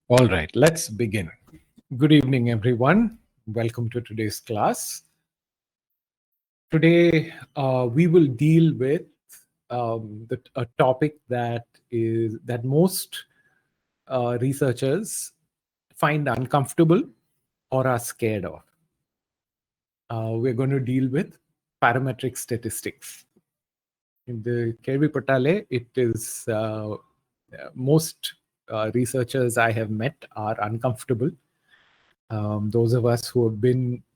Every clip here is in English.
All right, let's begin. Good evening, everyone. Welcome to today's class. Today, we will deal with a topic that most researchers find uncomfortable or are scared of. We're going to deal with parametric statistics. In the Kervi Patale, it is most researchers I have met are uncomfortable. Those of us who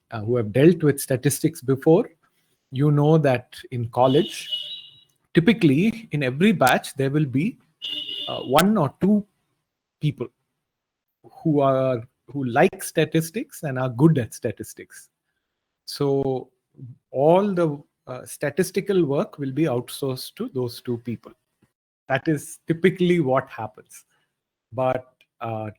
have dealt with statistics before, you know that in college, typically in every batch there will be one or two people who like statistics and are good at statistics. So all the statistical work will be outsourced to those two people. That is typically what happens. But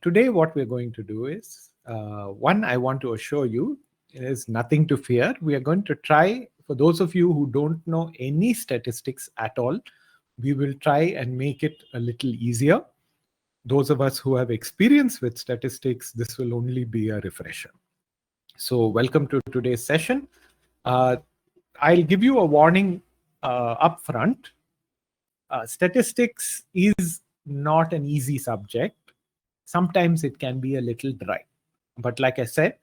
today what we're going to do is, one, I want to assure you, there's nothing to fear. We are going to try, for those of you who don't know any statistics at all, we will try and make it a little easier. Those of us who have experience with statistics, this will only be a refresher. So welcome to today's session. I'll give you a warning up front. Statistics is not an easy subject. Sometimes it can be a little dry. But like I said,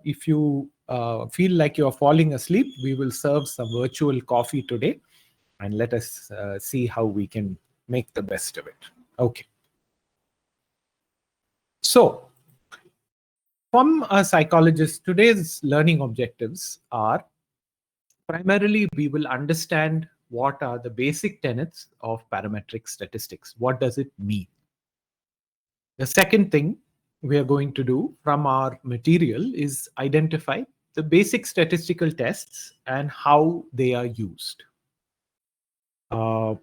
if you feel like you're falling asleep, we will serve some virtual coffee today, and let us see how we can make the best of it. Okay. So, from a psychologist, today's learning objectives are primarily we will understand what are the basic tenets of parametric statistics. What does it mean? The second thing we are going to do from our material is identify the basic statistical tests and how they are used. The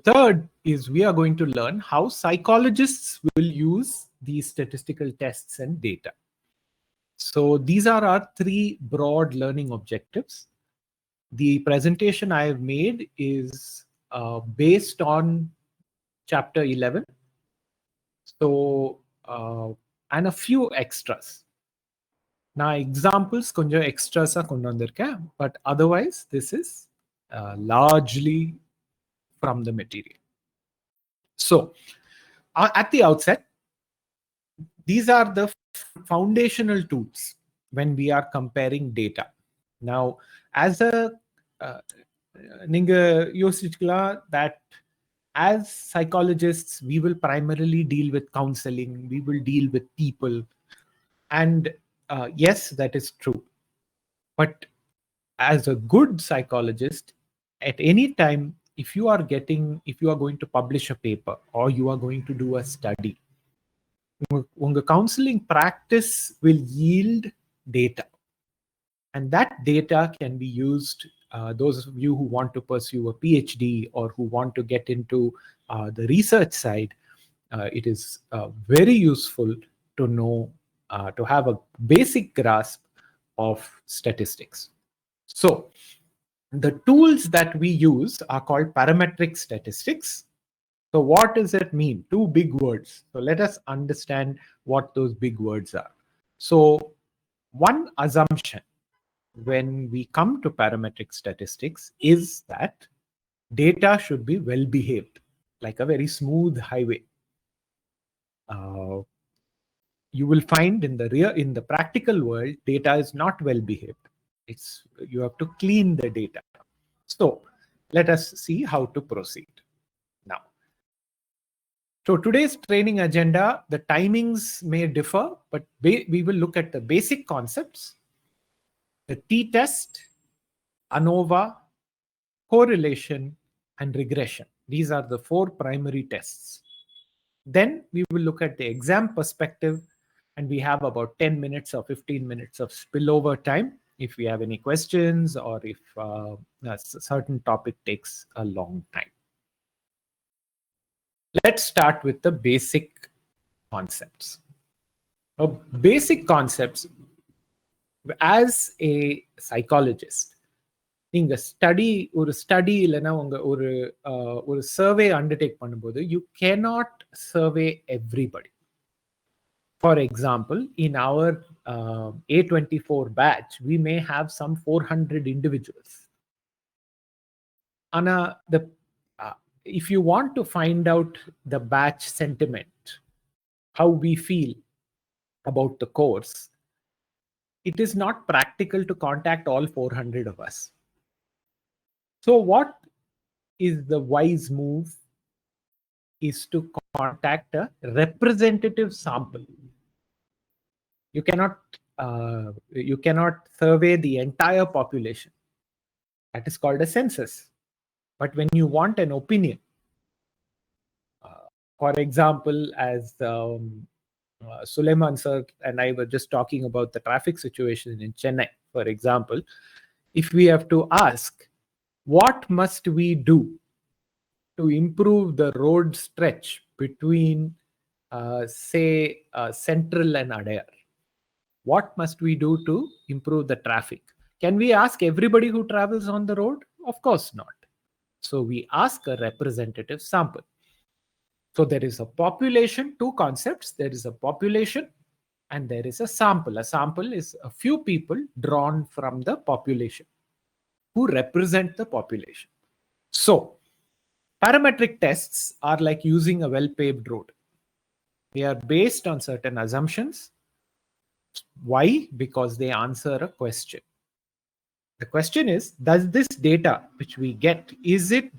third is we are going to learn how psychologists will use these statistical tests and data. So these are our three broad learning objectives. The presentation I have made is based on chapter 11. So, and a few extras. Now, examples konja extras are kondu vandirken, but otherwise this is largely from the material. So, at the outset, these are the foundational tools when we are comparing data. Now, as a ninga yosichikala that as psychologists, we will primarily deal with counseling, we will deal with people. And yes, that is true. But as a good psychologist, at any time, if you are going to publish a paper or you are going to do a study, unga counseling practice will yield data. And that data can be used, those of you who want to pursue a PhD or who want to get into the research side, it is very useful to know, to have a basic grasp of statistics. So the tools that we use are called parametric statistics. So what does it mean? Two big words. So let us understand what those big words are. So one assumption when we come to parametric statistics is that data should be well behaved, like a very smooth highway. You will find in the practical world, data is not well behaved. You have to clean the data. So let us see how to proceed now. So today's training agenda, the timings may differ, but we will look at the basic concepts, the t-test, ANOVA, correlation, and regression. These are the four primary tests. Then we will look at the exam perspective, and we have about 10 minutes or 15 minutes of spillover time if we have any questions or if a certain topic takes a long time. Let's start with the basic concepts. Basic concepts, as a psychologist, நீங்க ஒரு study இல்லைன்னா ஒரு survey undertake பண்ணும்போது you cannot survey everybody. For example, in our A24 batch, we may have some 400 individuals. Anna, if you want to find out the batch sentiment, how we feel about the course, it is not practical to contact all 400 of us. So what is the wise move is to contact a representative sample. You cannot survey the entire population. That is called a census. But when you want an opinion, for example, as Suleiman sir and I were just talking about the traffic situation in Chennai, for example, if we have to ask, what must we do to improve the road stretch between, say, Central and Adayar? What must we do to improve the traffic? Can we ask everybody who travels on the road? Of course not. So we ask a representative sample. So there is a population, two concepts. There is a population and there is a sample. A sample is a few people drawn from the population who represent the population. So parametric tests are like using a well-paved road. They are based on certain assumptions. Why? Because they answer a question. The question is, does this data which we get,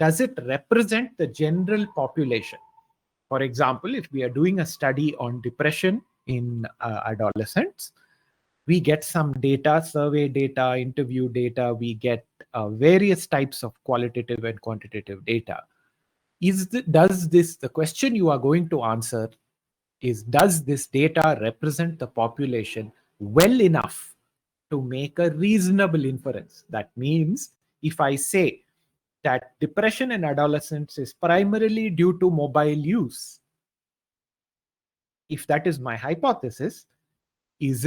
does it represent the general population? For example, if we are doing a study on depression in adolescents, we get some data, survey data, interview data, we get various types of qualitative and quantitative data. The question you are going to answer is, does this data represent the population well enough to make a reasonable inference? That means if I say that depression in adolescents is primarily due to mobile use, if that is my hypothesis, is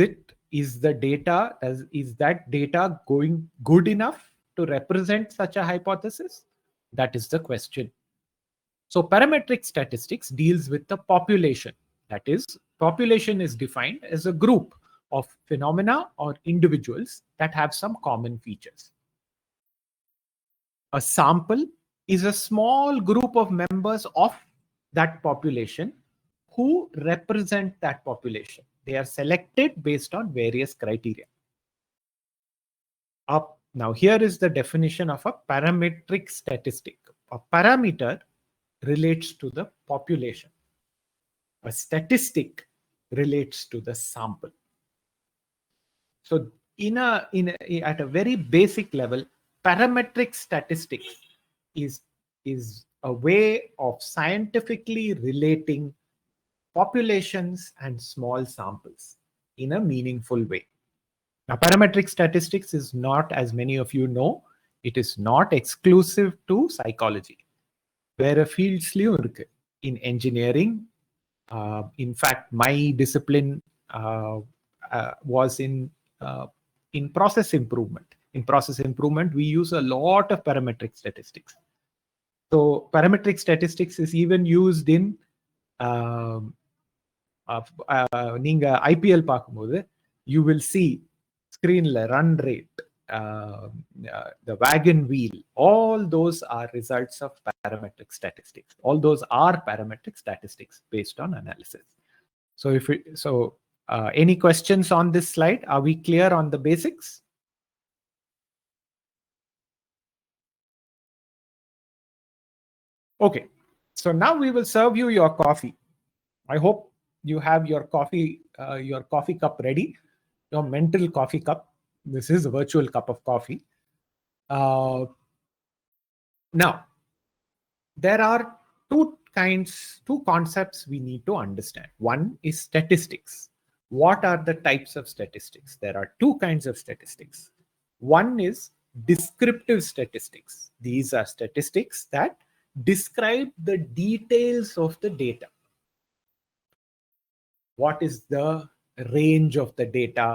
that data going good enough to represent such a hypothesis? That is the question. So parametric statistics deals with the population. That is, population is defined as a group of phenomena or individuals that have some common features. A sample is a small group of members of that population who represent that population. They are selected based on various criteria. Now here is the definition of a parametric statistic. A parameter relates to the population. A statistic relates to the sample. So at a very basic level, parametric statistics is a way of scientifically relating populations and small samples in a meaningful way. Now, parametric statistics is not, as many of you know, it is not exclusive to psychology. வேற ஃபீல்ட்ஸ்லயும் இருக்கு. In engineering, in fact, my discipline was in process improvement. In process improvement, we use a lot of parametric statistics. So parametric statistics is even used in நீங்க IPL பார்க்கும்போது you will see screenல run rate, the wagon wheel, all those are results of parametric statistics. All those are parametric statistics based on analysis. So any questions on this slide? Are we clear on the basics? Okay, so now we will serve you your coffee. I hope you have your coffee cup ready, your mental coffee cup. This is a virtual cup of coffee. Now, there are two concepts we need to understand. One is statistics. What are the types of statistics? There are two kinds of statistics. One is descriptive statistics. These are statistics that describe the details of the data. What is the range of the data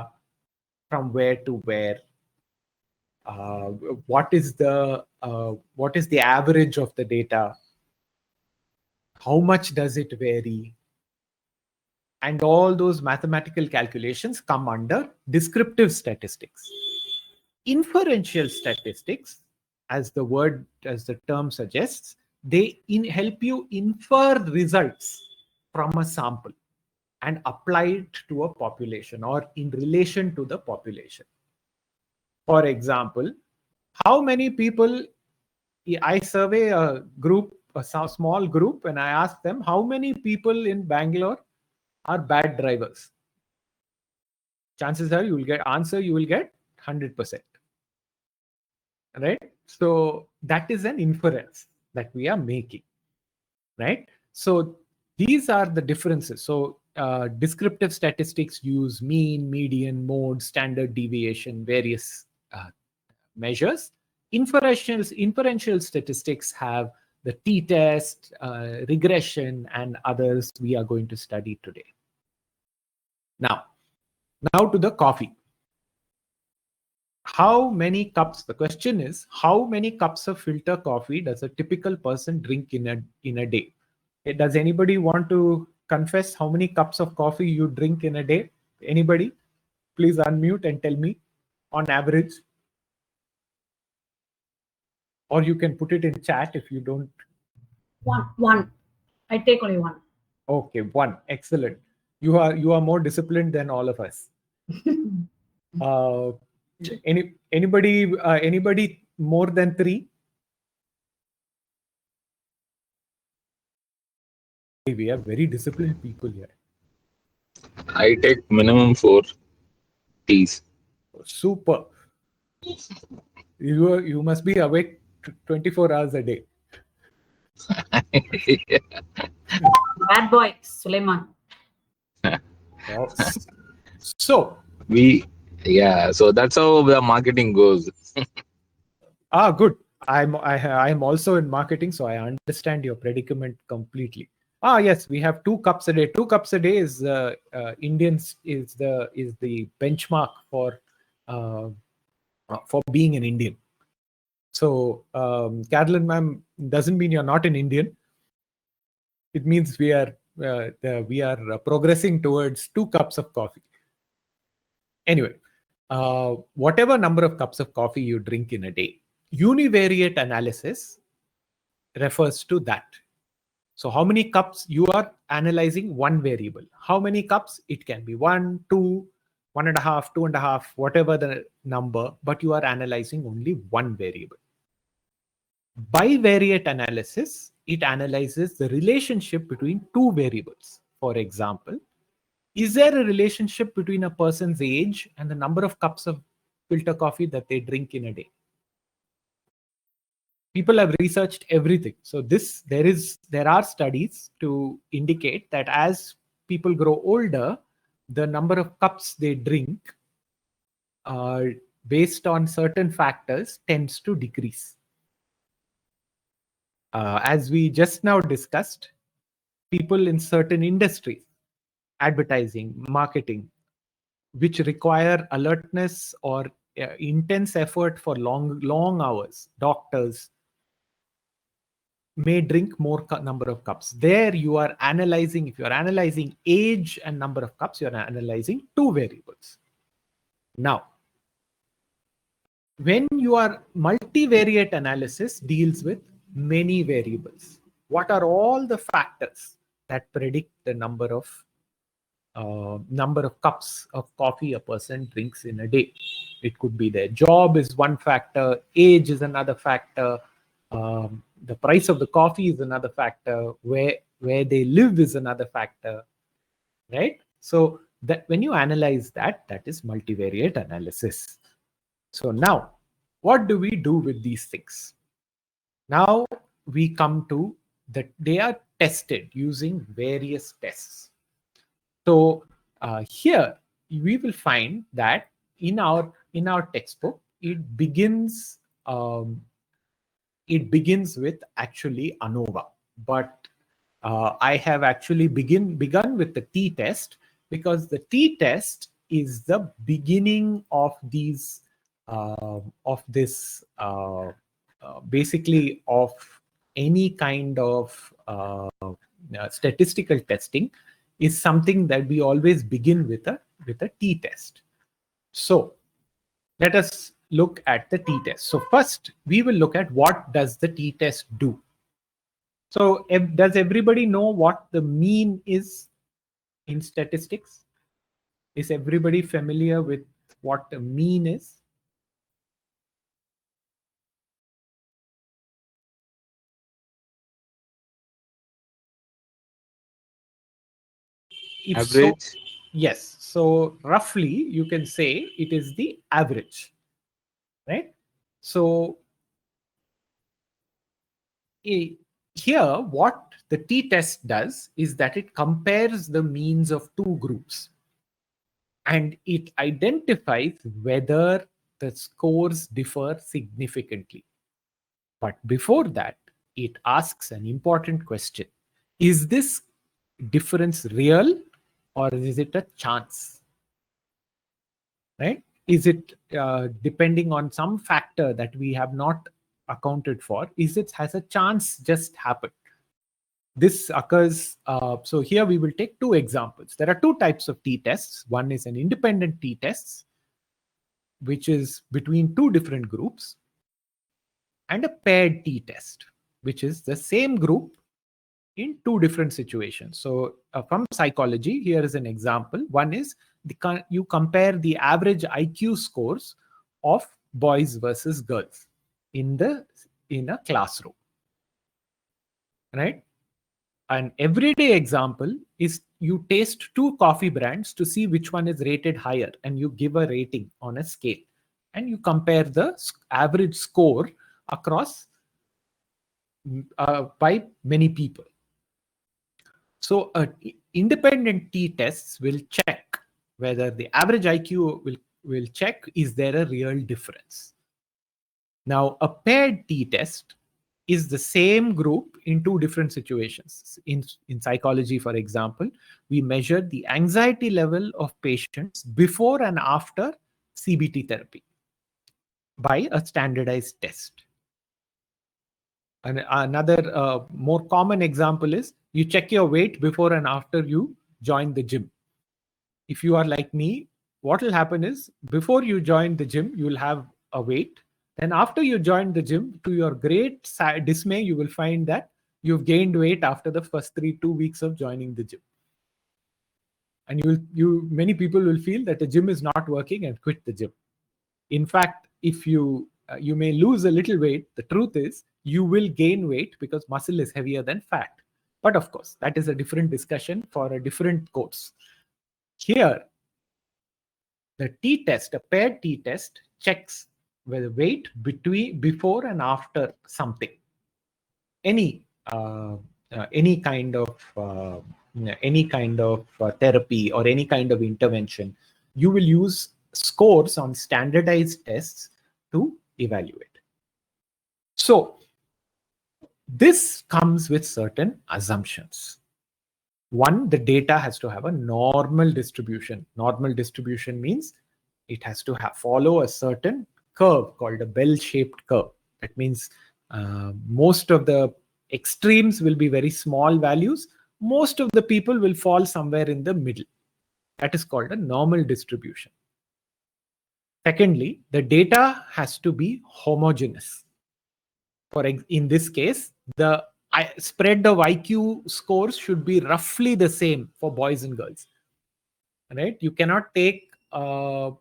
from where to where? what is the average of the data, how much does it vary, and all those mathematical calculations come under descriptive statistics. Inferential statistics, as the term suggests, they help you infer results from a sample and apply it to a population or in relation to the population. For example, how many people, I survey a group, a small group, and I ask them how many people in Bangalore are bad drivers. Chances are you will get 100%. Right? So that is an inference that we are making. Right? So these are the differences. So descriptive statistics use mean, median, mode, standard deviation, various measures. Inferential statistics have the t-test, regression, and others we are going to study today. Now to the coffee. How many cups? The question is, how many cups of filter coffee does a typical person drink in a day? Does anybody want to confess how many cups of coffee you drink in a day? Anybody? Please unmute and tell me on average. Or you can put it in chat if you don't. One. I take only one. Okay, one. Excellent. You are more disciplined than all of us. Anybody more than 3? We are very disciplined people here. I take minimum 4 teas. Super. You must be awake 24 hours a day. Bad boy, Suleiman. So so that's how the marketing goes. Good. I'm also in marketing, so I understand your predicament completely. Yes, we have 2 cups a day. 2 cups a day is Indians is the benchmark for being an Indian. So Carolyn ma'am, doesn't mean you're not an Indian. It means we are progressing towards 2 cups of coffee. Anyway, whatever number of cups of coffee you drink in a day, univariate analysis refers to that. So how many cups you are analyzing one variable? How many cups? It can be 1, 2, 1.5, 2.5, whatever the number, but you are analyzing only one variable. Bivariate analysis, it analyzes the relationship between 2 variables. For example, is there a relationship between a person's age and the number of cups of filter coffee that they drink in a day? People have researched everything. So there are studies to indicate that as people grow older, the number of cups they drink based on certain factors tends to decrease. As we just now discussed, people in certain industries, advertising, marketing, which require alertness or intense effort for long hours, doctors may drink more number of cups. There you are analyzing, if you are analyzing age and number of cups, you are analyzing 2 variables. Now, when you are multivariate analysis deals with many variables. What are all the factors that predict the number of cups of coffee a person drinks in a day? It could be their job is one factor, age is another factor, the price of the coffee is another factor, where they live is another factor, right? So that when you analyze that is multivariate analysis. So now, what do we do with these things? Now we come to that they are tested using various tests. So here we will find that in our textbook it begins with actually ANOVA, but I have actually begun with the t-test because the t-test is the beginning of these of this, basically of any kind of statistical testing, is something that we always begin with a t-test. So let us look at the t-test. So first, we will look at what does the t-test do. So does everybody know what the mean is in statistics? Is everybody familiar with what a mean is? If so, Average. yes. So roughly you can say it is the average, right? So here what the t-test does is that it compares the means of two groups and it identifies whether the scores differ significantly. But before that, it asks an important question. Is this difference real or is it a chance? Right? Is it depending on some factor that we have not accounted for? Has a chance just happened? This occurs, so here we will take two examples. There are two types of t-tests. One is an independent t-test, which is between two different groups, and a paired t-test, which is the same group in two different situations. So from psychology, here is an example. One is you compare the average IQ scores of boys versus girls in a classroom, right? An everyday example is you taste two coffee brands to see which one is rated higher, and you give a rating on a scale, and you compare the average score across by many people. So independent t-tests will check whether the average IQ will check, is there a real difference? Now, a paired t-test is the same group in two different situations. In psychology, for example, we measure the anxiety level of patients before and after CBT therapy by a standardized test. And another more common example is you check your weight before and after you join the gym. If you are like me, what will happen is before you join the gym, you will have a weight. Then after you join the gym, to your great dismay, you will find that you've gained weight after the first 2 weeks of joining the gym. And many people will feel that the gym is not working and quit the gym. In fact, if you may lose a little weight, the truth is you will gain weight because muscle is heavier than fat. But of course, that is a different discussion for a different course. Here, the t-test, a paired t-test, checks whether weight before and after something, any kind of therapy or any kind of intervention. You will use scores on standardized tests to evaluate. So this comes with certain assumptions. One, the data has to have a normal distribution. Normal distribution means it has to follow a certain curve called a bell-shaped curve. That means most of the extremes will be very small values. Most of the people will fall somewhere in the middle. That is called a normal distribution. Secondly, the data has to be homogeneous. In this case, the spread of IQ scores should be roughly the same for boys and girls. Right? You cannot take, a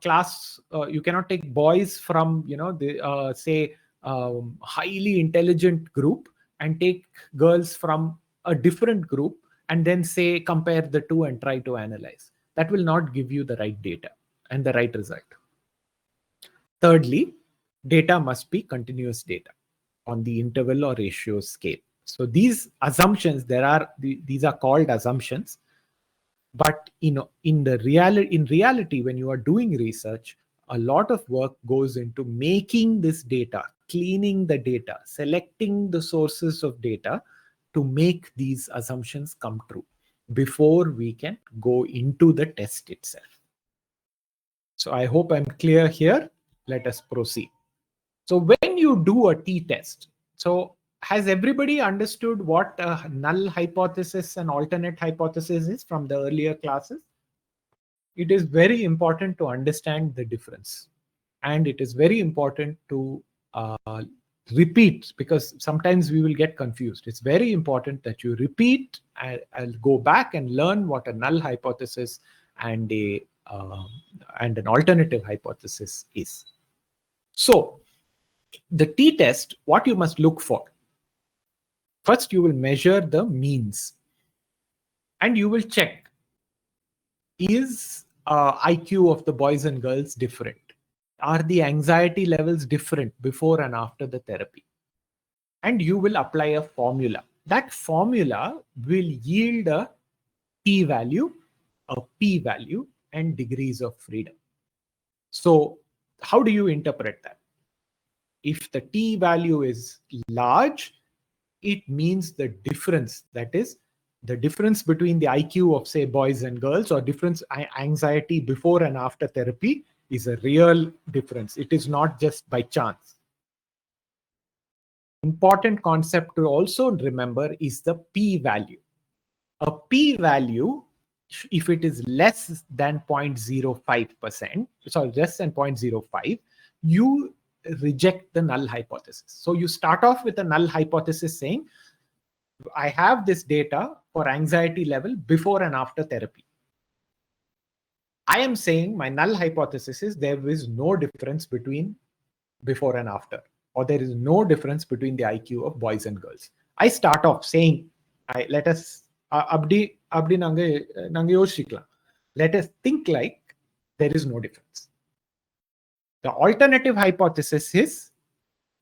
class. You cannot take boys from, the say highly intelligent group and take girls from a different group and then say compare the two and try to analyze. That will not give you the right data and the right result. Thirdly, data must be continuous data on the interval or ratio scale. So these assumptions, these are called assumptions. But in reality, when you are doing research, a lot of work goes into making this data, cleaning the data, selecting the sources of data to make these assumptions come true before we can go into the test itself. So I hope I'm clear here. Let us proceed. So when you do a t-test, so has everybody understood what a null hypothesis and alternate hypothesis is from the earlier classes? It is very important to understand the difference. And it is very important to repeat, because sometimes we will get confused. It's very important that you repeat. I'll go back and learn what a null hypothesis and an alternative hypothesis is. So the t-test, what you must look for. First, you will measure the means and you will check, is IQ of the boys and girls different? Are the anxiety levels different before and after the therapy? And you will apply a formula. That formula will yield a p-value, a p-value, and degrees of freedom. So how do you interpret that? If the t-value is large, it means the difference, that is, the difference between the IQ of, say, boys and girls, or difference anxiety before and after therapy, is a real difference. It is not just by chance. Important concept to also remember is the p-value. A p-value, if it is less than 0.05%, sorry, less than 0.05, you reject the null hypothesis. So you start off with a null hypothesis saying, I have this data for anxiety level before and after therapy. I am saying my null hypothesis is there is no difference between before and after, or there is no difference between the IQ of boys and girls. I start off saying, let us let us think like there is no difference. The alternative hypothesis is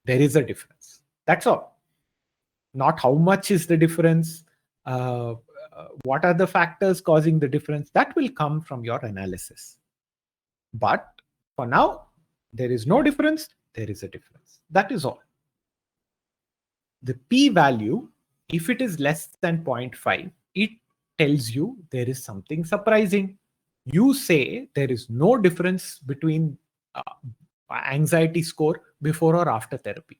there is a difference. That's all. Not how much is the difference, what are the factors causing the difference. That will come from your analysis. But for now, there is no difference, there is a difference. That is all. The p-value, if it is less than 0.5, it tells you there is something surprising. You say there is no difference between anxiety score before or after therapy.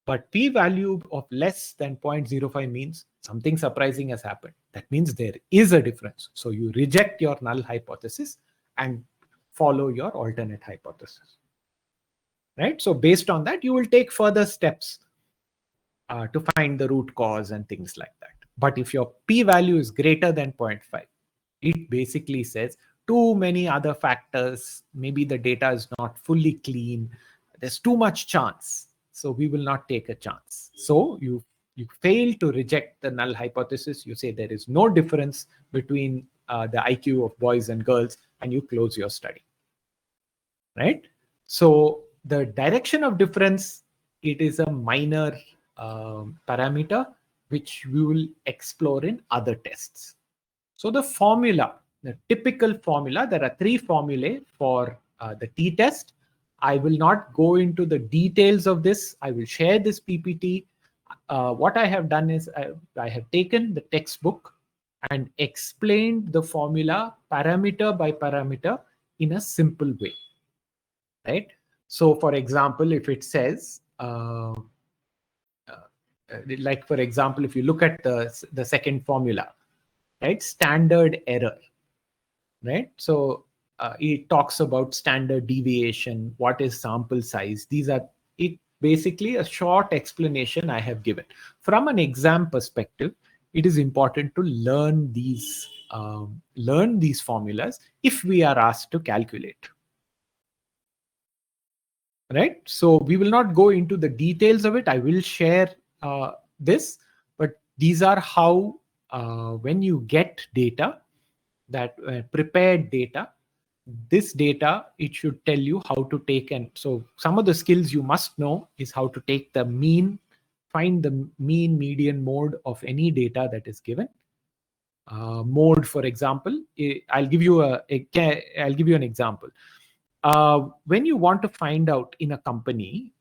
But p-value of less than 0.05 means something surprising has happened. That means there is a difference. So you reject your null hypothesis and follow your alternate hypothesis. Right? So based on that, you will take further steps to find the root cause and things like that. But if your p-value is greater than 0.5, it basically says too many other factors, maybe the data is not fully clean, there's too much chance, so we will not take a chance. So you fail to reject the null hypothesis. You say there is no difference between the IQ of boys and girls, and you close your study. Right? So the direction of difference, it is a minor parameter which we will explore in other tests. So the formula, the typical formula, there are 3 formulae for the t-test. I will not go into the details of this. I will share this PPT. What I have done is I have taken the textbook and explained the formula parameter by parameter in a simple way. Right? So for example, if it says, like for example, if you look at the second formula, right, standard error, right? So it talks about standard deviation, what is sample size. These are basically a short explanation I have given. From an exam perspective, it is important to learn these formulas if we are asked to calculate. Right? So we will not go into the details of it. I will share this, but these are how when you get data, that prepared data, this data, it should tell you how to take. And so some of the skills you must know is how to take the mean, find the mean, median, mode of any data that is given. Mode, for example, I'll give you an example. When you want to find out in a company,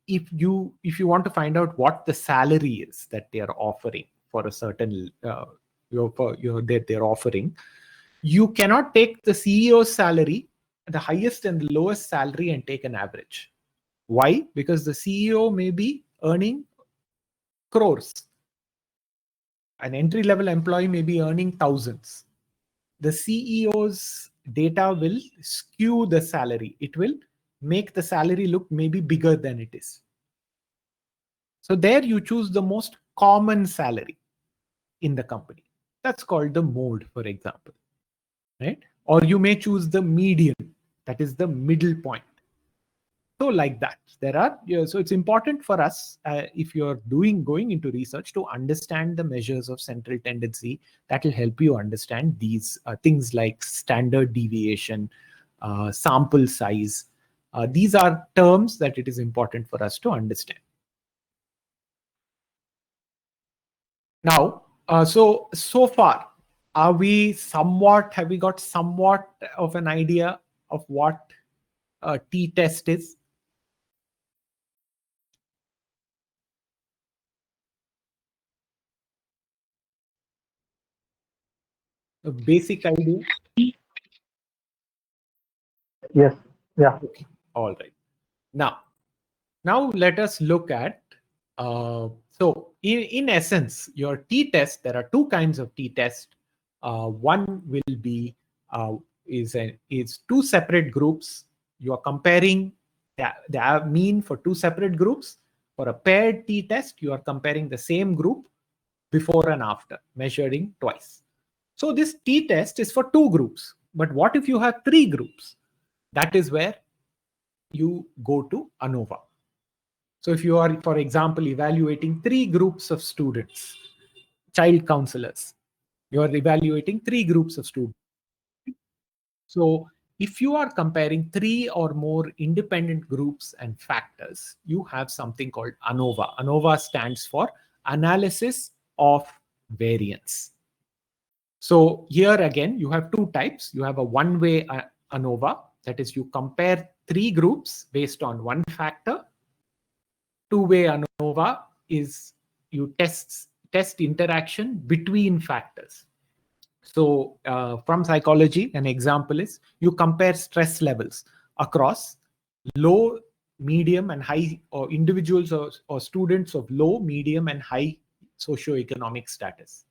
if you want to find out what the salary is that they are offering for a certain that they're offering, You cannot take the CEO's salary, the highest and the lowest salary, and take an average. Why? Because the CEO may be earning crores. An entry-level employee may be earning thousands. The CEO's data will skew the salary. It will make the salary look maybe bigger than it is. So there you choose the most common salary in the company. That's called the mode, for example, right? Or you may choose the median, that is the middle point. So like that, there are, so it's important for us, if you're going into research, to understand the measures of central tendency. That will help you understand these things like standard deviation, sample size. These are terms that it is important for us to understand. Now, so far, have we got somewhat of an idea of what a t-test is? A basic idea? Yes. Yeah. Okay. All right. Now let us look at, so in essence, your t-test, there are two kinds of t-test. One will be, is two separate groups. You are comparing the mean for two separate groups. For a paired t-test, you are comparing the same group before and after, measuring twice. So this t-test is for two groups. But what if you have three groups? That is where you go to ANOVA. So if you are, for example, evaluating three groups of students, child counselors, you are evaluating three groups of students. So if you are comparing three or more independent groups and factors, you have something called ANOVA. ANOVA stands for Analysis of Variance. So here again, you have two types. You have a one-way ANOVA, that is, you compare three groups based on one factor. Two-way ANOVA is you test interaction between factors. So from psychology, an example is you compare stress levels across low, medium, and high, or individuals or students of low, medium, and high socioeconomic status.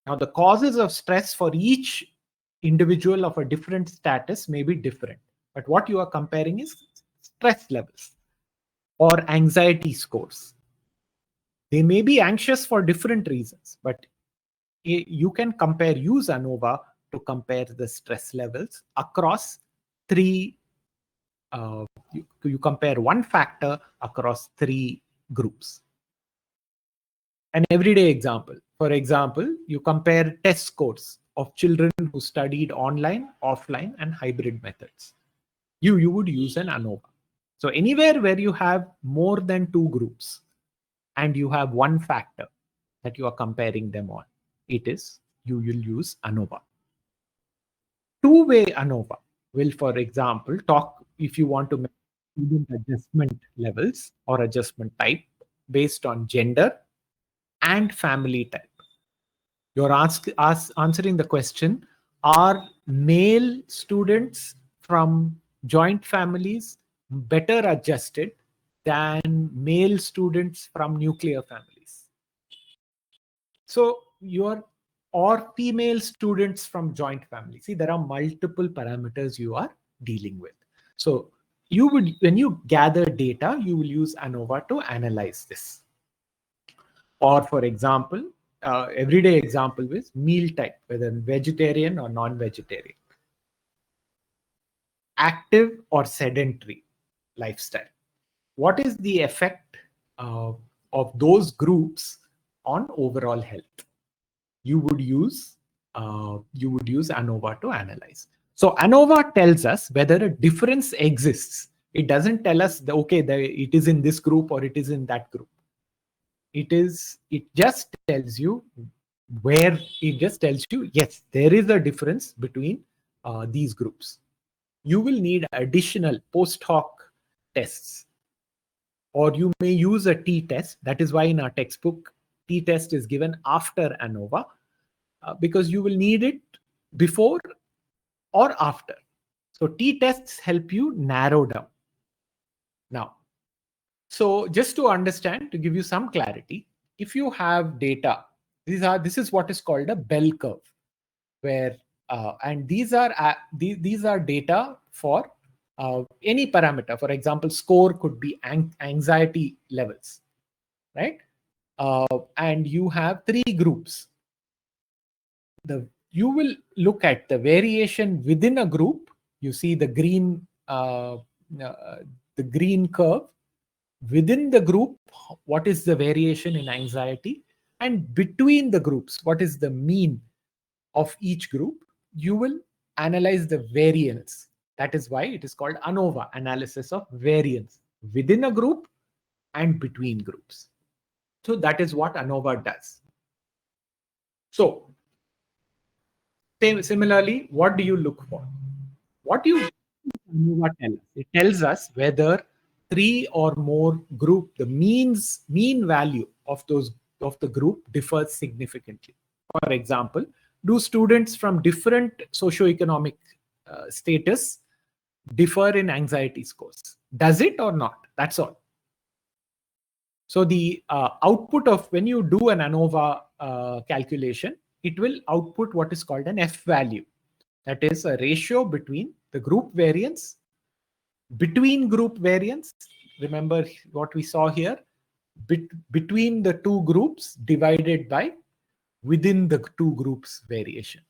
Now, the causes of stress for each individual of a different status may be different, but what you are comparing is stress levels or anxiety scores. They may be anxious for different reasons, but you can use ANOVA to compare the stress levels across three. You compare one factor across three groups. An everyday example. For example, you compare test scores of children who studied online, offline, and hybrid methods. You would use an ANOVA. So anywhere where you have more than two groups and you have one factor that you are comparing them on, you will use ANOVA. Two-way ANOVA will, for example, talk if you want to measure student adjustment levels or adjustment type based on gender and family type. You're answering the question, are male students from joint families better adjusted than male students from nuclear families? So or female students from joint families. See, there are multiple parameters you are dealing with. So when you gather data, you will use ANOVA to analyze this. Or for example, everyday example is meal type, whether vegetarian or non-vegetarian. Active or sedentary lifestyle. What is the effect of those groups on overall health? You would use ANOVA to analyze. So ANOVA tells us whether a difference exists. It doesn't tell us it is in this group or it is in that group. It just tells you yes, there is a difference between these groups. You will need additional post hoc tests, or you may use a t-test. That is why in our textbook, t-test is given after ANOVA, because you will need it before or after. So t-tests help you narrow down. Now, so just to understand, to give you some clarity, if you have data, this is what is called a bell curve, where and these are data for any parameter. For example, score could be anxiety levels, right? And you have 3 groups. You will look at the variation within a group. You see the green curve. Within the group, what is the variation in anxiety? And between the groups, what is the mean of each group? You will analyze the variance. That is why it is called ANOVA, analysis of variance within a group and between groups. So that is what ANOVA does. So similarly, what do you look for? What do you ANOVA tell us? It tells us whether 3 or more group, the mean value of the group differs significantly. For example, do students from different socioeconomic status differ in anxiety scores? Does it or not? That's all. So the output of when you do an ANOVA calculation, it will output what is called an F value. That is a ratio between the group variance, between group variance. Remember what we saw here, between the 2 groups divided by within the 2 groups variation.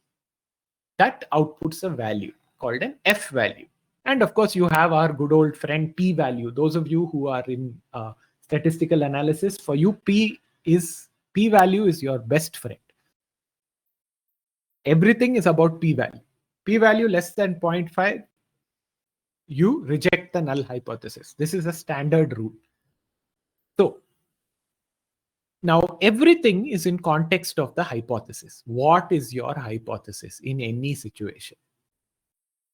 That outputs a value called an F value. And of course, you have our good old friend P value. Those of you who are in statistical analysis, for you, P value is your best friend. Everything is about P value. P value less than 0.5, you reject the null hypothesis. This is a standard rule. So now everything is in context of the hypothesis. What is your hypothesis in any situation?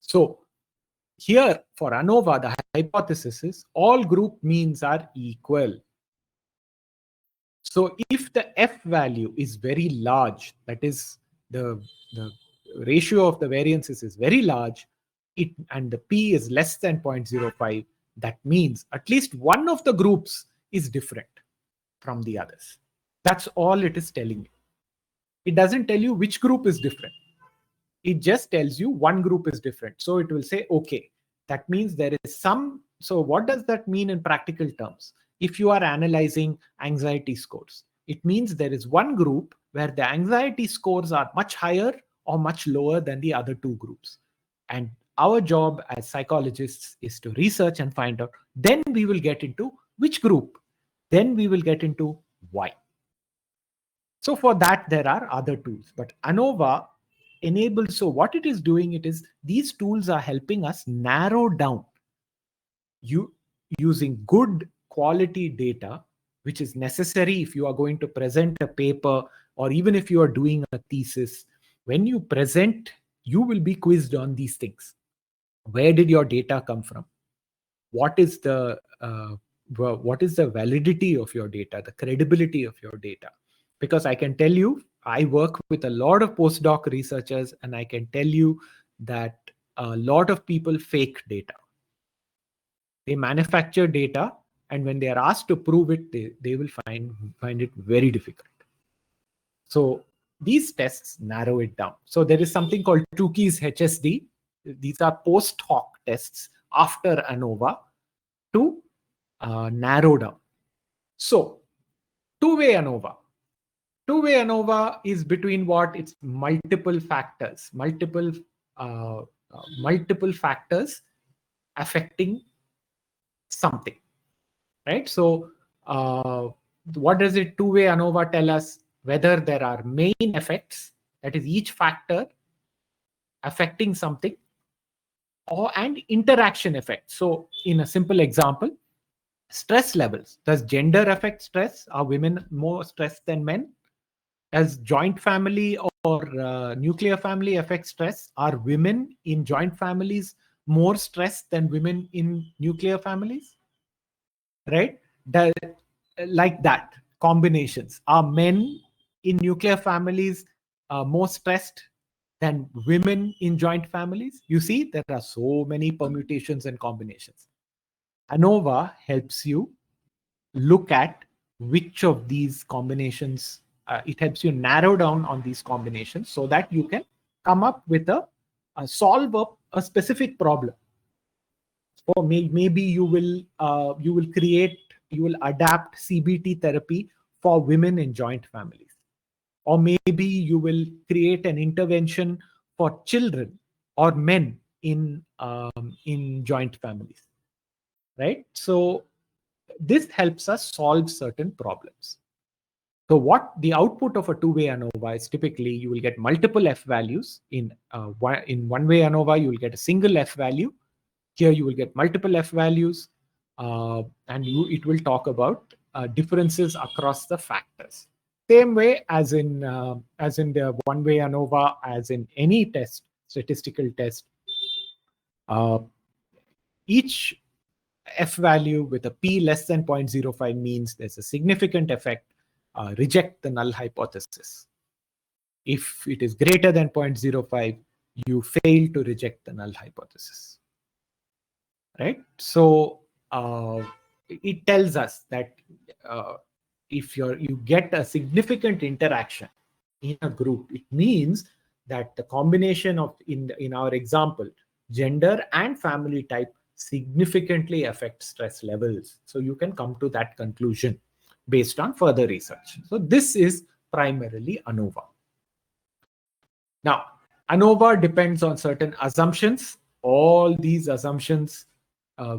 So here for ANOVA, the hypothesis is all group means are equal. So if the F value is very large, that is the ratio of the variances is very large, and the P is less than 0.05, that means at least one of the groups is different from the others. That's all it is telling you. It doesn't tell you which group is different. It just tells you one group is different. So it will say, okay, that means there is some. So what does that mean in practical terms? If you are analyzing anxiety scores, it means there is one group where the anxiety scores are much higher or much lower than the other 2 groups. And our job as psychologists is to research and find out. Then we will get into which group. Then we will get into why. So for that, there are other tools. But ANOVA enables, so what it is doing, it is these tools are helping us narrow down using good quality data, which is necessary if you are going to present a paper, or even if you are doing a thesis. When you present, you will be quizzed on these things. Where did your data come from? What is the validity of your data, the credibility of your data? Because I can tell you, I work with a lot of postdoc researchers, and I can tell you that a lot of people fake data. They manufacture data, and when they are asked to prove it, they will find it very difficult. So these tests narrow it down. So there is something called Tukey's HSD. These are post hoc tests after ANOVA to narrow down. So two-way ANOVA. Two-way ANOVA is between what? It's multiple factors, multiple factors affecting something, right? So what does it two-way ANOVA tell us? Whether there are main effects, that is each factor affecting something, and interaction effects. So in a simple example, stress levels. Does gender affect stress? Are women more stressed than men? Does joint family or nuclear family affect stress? Are women in joint families more stressed than women in nuclear families? Right? Like that, combinations. Are men in nuclear families more stressed than women in joint families? You see, there are so many permutations and combinations. ANOVA helps you look at which of these combinations, it helps you narrow down on these combinations so that you can come up with solve a specific problem. Or maybe you will adapt CBT therapy for women in joint families. Or maybe you will create an intervention for children or men in joint families, right? So this helps us solve certain problems. So what the output of a two-way ANOVA is, typically you will get multiple F values. In one-way ANOVA, you will get a single F value. Here you will get multiple F values, and it will talk about differences across the factors. Same way as in the one-way ANOVA, as in any test, statistical test, each F value with a P less than 0.05 means there's a significant effect. Reject the null hypothesis. If it is greater than 0.05, you fail to reject the null hypothesis. Right? So it tells us that if you get a significant interaction in a group, it means that the combination of, in our example, gender and family type significantly affect stress levels. So you can come to that conclusion based on further research. So this is primarily ANOVA. Now, ANOVA depends on certain assumptions. All these assumptions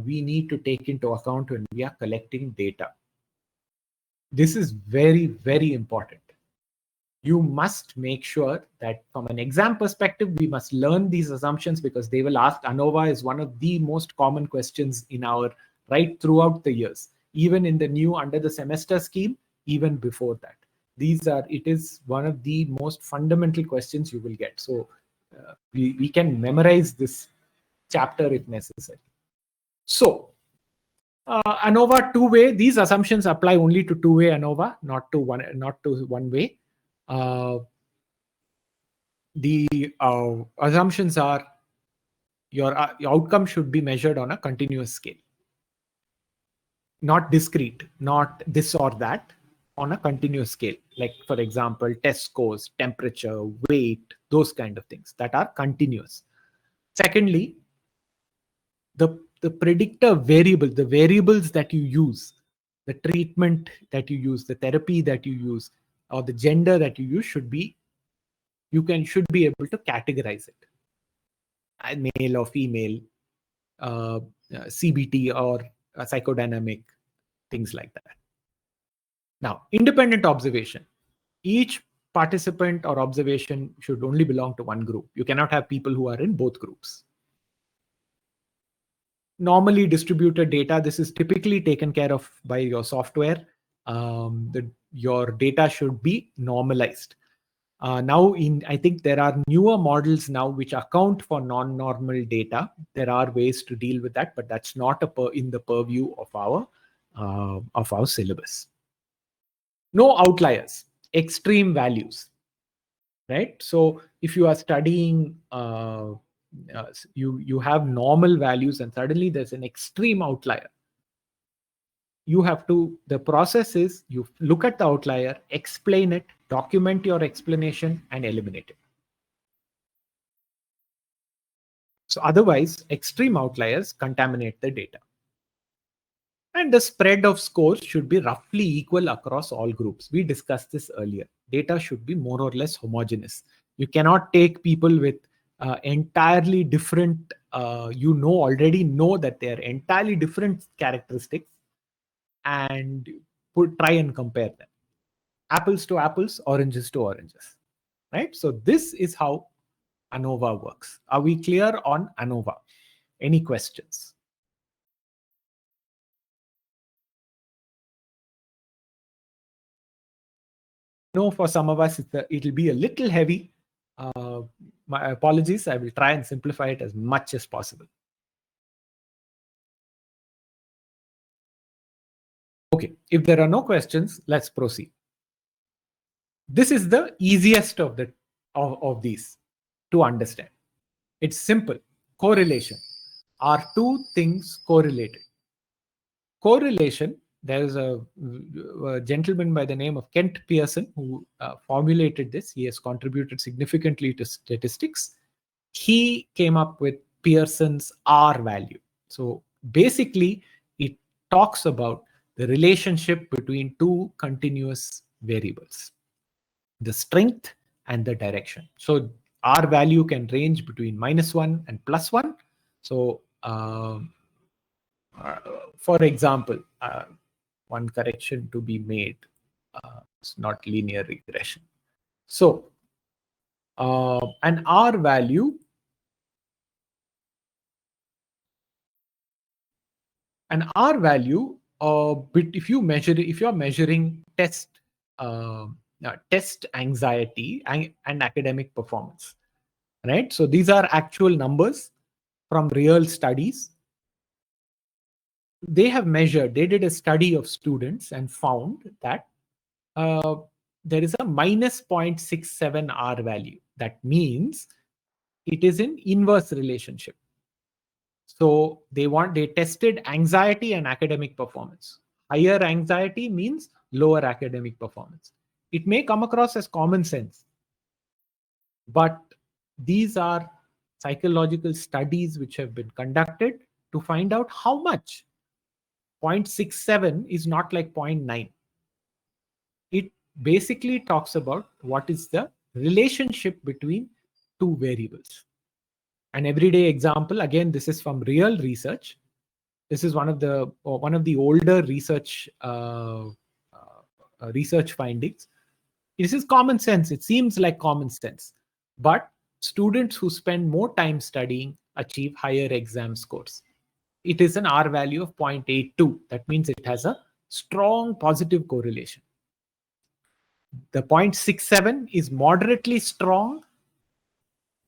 we need to take into account when we are collecting data. This is very, very important. You must make sure that from an exam perspective, we must learn these assumptions, because they will ask. ANOVA is one of the most common questions in our right throughout the years, even in the new under the semester scheme, even before that. It is one of the most fundamental questions you will get. So we can memorize this chapter if necessary. So ANOVA two-way, these assumptions apply only to two-way ANOVA, not to one-way. The assumptions are your outcome should be measured on a continuous scale, not discrete, not this or that, on a continuous scale. Like, for example, test scores, temperature, weight, those kind of things that are continuous. Secondly, the predictor variable, the variables that you use, the treatment that you use, the therapy that you use, or the gender that you use should be able to categorize it. Male or female, CBT or psychodynamic, things like that. Now, independent observation. Each participant or observation should only belong to one group. You cannot have people who are in both groups. Normally distributed data, this is typically taken care of by your software. Your data should be normalized. Now, I think there are newer models now which account for non-normal data. There are ways to deal with that, but that's not in the purview of our syllabus. No outliers, extreme values, right? So if you are studying, you have normal values and suddenly there's an extreme outlier. The process is you look at the outlier, explain it, document your explanation, and eliminate it. So otherwise, extreme outliers contaminate the data. And the spread of scores should be roughly equal across all groups. We discussed this earlier. Data should be more or less homogeneous. You cannot take people with entirely different, already know that they are entirely different characteristics, and try and compare them. Apples to apples, oranges to oranges, right? So this is how ANOVA works. Are we clear on ANOVA? Any questions? No, for some of us, it'll be a little heavy. My apologies. I will try and simplify it as much as possible. Okay, if there are no questions, let's proceed. This is the easiest of these to understand. It's simple. Correlation. Are two things correlated? Correlation, there is a gentleman by the name of Kent Pearson who formulated this. He has contributed significantly to statistics. He came up with Pearson's R value. So basically, it talks about the relationship between two continuous variables, the strength and the direction. So R value can range between -1 and +1. So for example, one correction to be made, it's not linear regression. So an R value, if you're measuring test anxiety and academic performance, right? So these are actual numbers from real studies. They did a study of students and found that there is a -0.67 R value. That means it is in inverse relationship. So they tested anxiety and academic performance. Higher anxiety means lower academic performance. It may come across as common sense, but these are psychological studies which have been conducted to find out how much. 0.67 is not like 0.9. It basically talks about what is the relationship between two variables. An everyday example, again, this is from real research. This is one of the older research findings. This is common sense. It seems like common sense, but students who spend more time studying achieve higher exam scores. It is an R value of 0.82. That means it has a strong positive correlation. The 0.67 is moderately strong.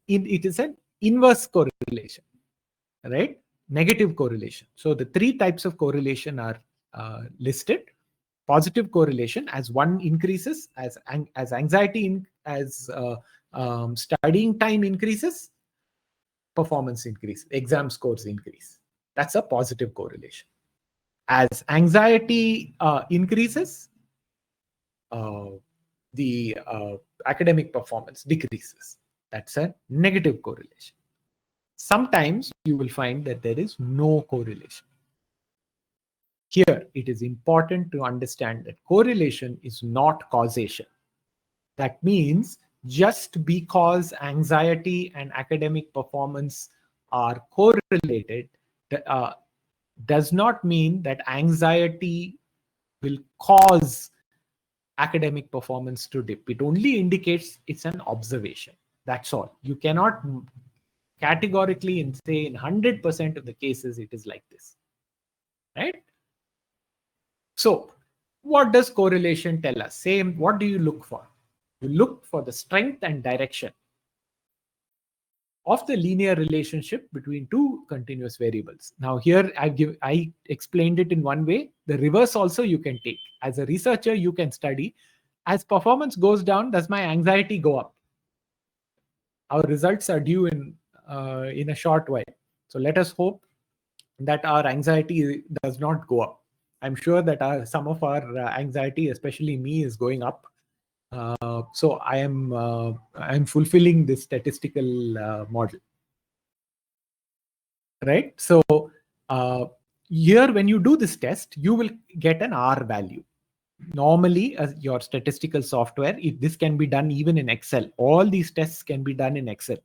It is an inverse correlation, right? Negative correlation. So the three types of correlation are listed. Positive correlation, as one increases, as anxiety, as studying time increases, performance increase, exam scores increase. That's a positive correlation. As anxiety increases, the academic performance decreases. That's a negative correlation. Sometimes you will find that there is no correlation. Here, it is important to understand that correlation is not causation. That means just because anxiety and academic performance are correlated, does not mean that anxiety will cause academic performance to dip. It only indicates it's an observation. That's all. You cannot categorically say in 100% of the cases it is like this, right? So what does correlation tell us? What do you look for? You look for the strength and direction of the linear relationship between two continuous variables. Now here I explained it in one way. The reverse also you can take. As a researcher, you can study, as performance goes down, does my anxiety go up? Our results are due in a short while. So let us hope that our anxiety does not go up. I'm sure that some of our anxiety, especially me, is going up. So I'm fulfilling this statistical model, right? So here, when you do this test, you will get an R value. Normally, as your statistical software, this can be done even in Excel. All these tests can be done in Excel.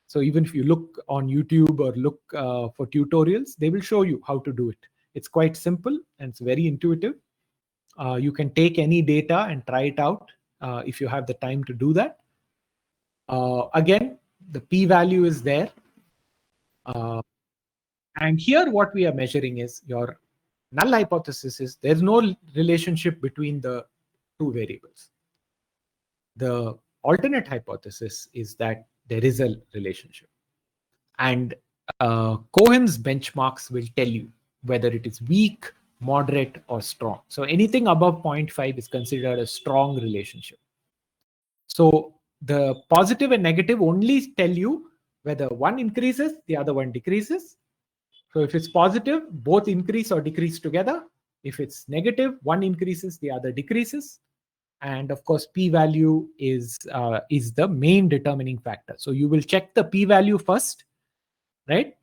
So even if you look on YouTube or look for tutorials, they will show you how to do it. It's quite simple and it's very intuitive. You can take any data and try it out if you have the time to do that. Again, the p-value is there. And here what we are measuring is your null hypothesis is there's no relationship between the two variables. The alternate hypothesis is that there is a relationship. And Cohen's benchmarks will tell you whether it is weak, moderate, or strong. So anything above 0.5 is considered a strong relationship. So the positive and negative only tell you whether one increases, the other one decreases. So if it's positive, both increase or decrease together. If it's negative, one increases, the other decreases. And of course, p-value is the main determining factor. So you will check the p-value first, right?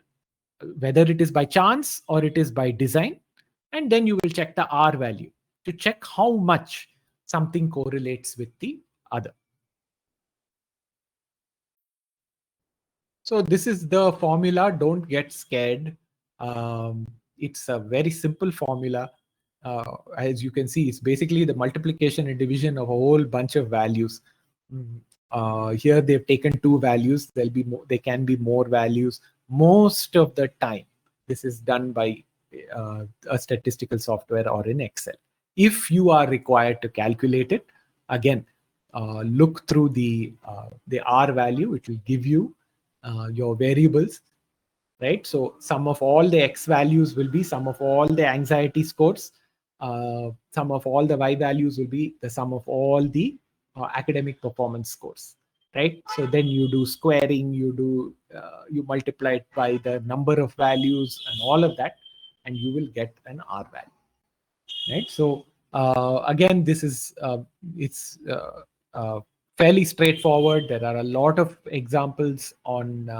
Whether it is by chance or it is by design. And then you will check the R value to check how much something correlates with the other. So this is the formula. Don't get scared. It's a very simple formula. As you can see, it's basically the multiplication and division of a whole bunch of values. Here they've taken two values. There can be more values. Most of the time, this is done by a statistical software or in Excel. If you are required to calculate it, again, look through the R value. It will give you your variables, right? So sum of all the X values will be sum of all the anxiety scores. Sum of all the Y values will be the sum of all the academic performance scores, right? So then you do squaring, you multiply it by the number of values and all of that, and you will get an R value, right? So again, this is fairly straightforward. There are a lot of examples on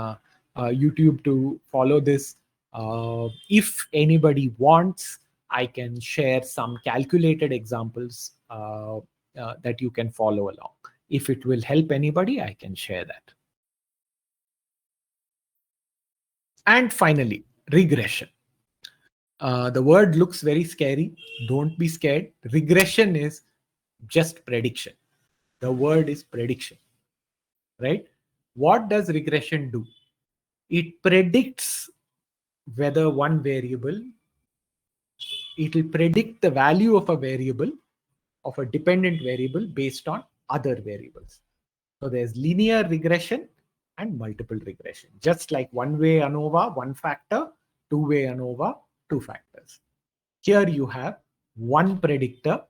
YouTube to follow this. If anybody wants, I can share some calculated examples that you can follow along. If it will help anybody, I can share that. And finally, regression. The word looks very scary. Don't be scared. Regression is just prediction. The word is prediction, right? What does regression do? It predicts whether one variable, it will predict the value of a variable, of a dependent variable based on other variables. So there's linear regression and multiple regression, just like one-way ANOVA, one factor, two-way ANOVA, two factors. Here you have one predictor,